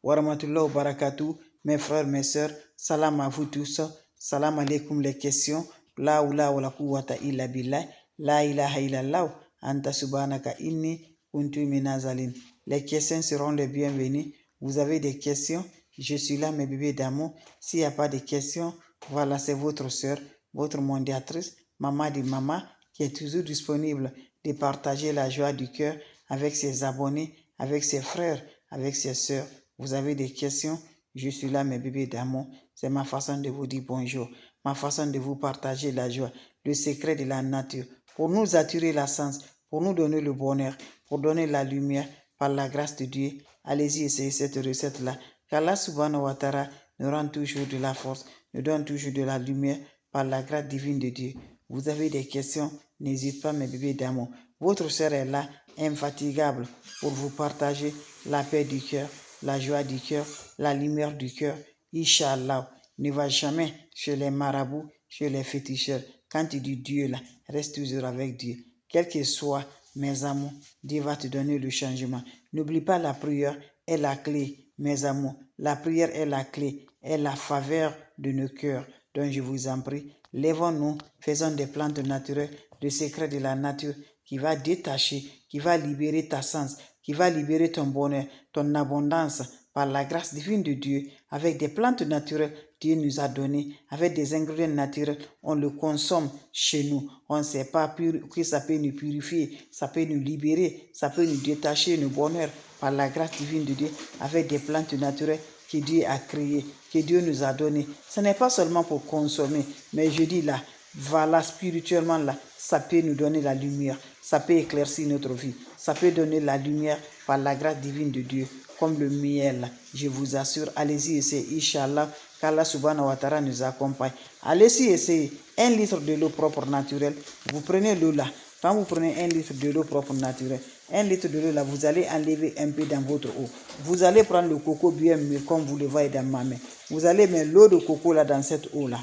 wa rahmatullahi wa barakatuh. Mes frères, mes sœurs, salam à vous tous. Salam alaikum les questions. La oula wa la quwwata illa billah. La ilaha illallah. Anta subhanaka inni kuntu minazalin. Les questions seront les bienvenues. Vous avez des questions? Je suis là, mes bébés d'amour. S'il n'y a pas de questions, voilà, c'est votre sœur, votre mondiatrice, maman de maman, qui est toujours disponible de partager la joie du cœur avec ses abonnés, avec ses frères, avec ses sœurs. Vous avez des questions? Je suis là, mes bébés d'amour. C'est ma façon de vous dire bonjour, ma façon de vous partager la joie, le secret de la nature, pour nous attirer la sens, pour nous donner le bonheur, pour donner la lumière par la grâce de Dieu. Allez-y, essayez cette recette-là. Qu'Allah subhanahu wa ta'ala nous rend toujours de la force, nous donne toujours de la lumière par la grâce divine de Dieu. Vous avez des questions? N'hésitez pas, mes bébés d'amour. Votre sœur est là, infatigable, pour vous partager la paix du cœur, la joie du cœur, la lumière du cœur. Inch'Allah, ne va jamais chez les marabouts, chez les féticheurs. Quand tu dis Dieu là, reste toujours avec Dieu. Quel que soit, mes amours, Dieu va te donner le changement. N'oublie pas, la prière est la clé, mes amours. La prière est la clé, est la faveur de nos cœurs. Donc je vous en prie, lèvons-nous, faisons des plantes naturelles, le secret de la nature qui va détacher, qui va libérer ta sens, qui va libérer ton bonheur, ton abondance par la grâce divine de Dieu. Avec des plantes naturelles, Dieu nous a donné, avec des ingrédients naturels, on le consomme chez nous. On ne sait pas que ça peut nous purifier, ça peut nous libérer, ça peut nous détacher nos bonheurs par la grâce divine de Dieu, avec des plantes naturelles que Dieu a créées, que Dieu nous a données. Ce n'est pas seulement pour consommer, mais je dis là, voilà, spirituellement là, ça peut nous donner la lumière, ça peut éclaircir notre vie, ça peut donner la lumière par la grâce divine de Dieu, comme le miel. Je vous assure, allez-y essayer, Inch'Allah, qu'Allah subhanahu wa ta'ala nous accompagne. Allez-y essayer 1 litre de l'eau propre naturelle. Vous prenez l'eau là. Quand vous prenez 1 litre de l'eau propre naturelle, 1 litre de l'eau là, vous allez enlever un peu dans votre eau. Vous allez prendre le coco bien mûr comme vous le voyez dans ma main. Vous allez mettre l'eau de coco là dans cette eau là.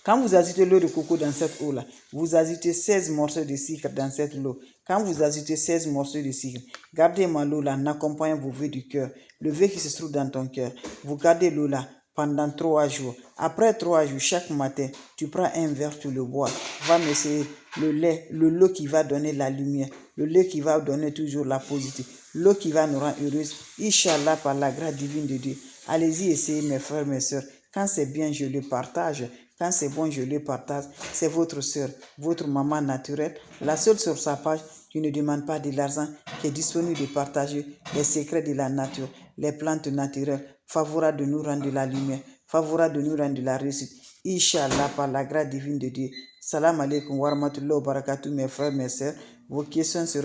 Quand vous ajoutez l'eau de coco dans cette eau-là, vous ajoutez 16 morceaux de sucre dans cette eau. Quand vous ajoutez 16 morceaux de sucre, gardez-moi l'eau là en accompagnant vos vœux du cœur, le vœu qui se trouve dans ton cœur. Vous gardez l'eau là pendant 3 jours. Après 3 jours, chaque matin, tu prends un verre, tu le bois. Va m'essayer le lait, l'eau qui va donner la lumière, le lait qui va donner toujours la positivité, l'eau qui va nous rendre heureuses. Inch'Allah, par la grâce divine de Dieu. Allez-y, essayez, mes frères, mes sœurs. Quand c'est bien, je le partage. Quand c'est bon, je le partage. C'est votre sœur, votre maman naturelle, la seule sur sa page qui ne demande pas de l'argent, qui est disponible de partager les secrets de la nature, les plantes naturelles, favorable de nous rendre de la lumière, favorable de nous rendre de la réussite. Inch'Allah, par la grâce divine de Dieu. Salam alaikum wa rahmatullahi wa barakatuh, mes frères, mes sœurs. Vos questions seront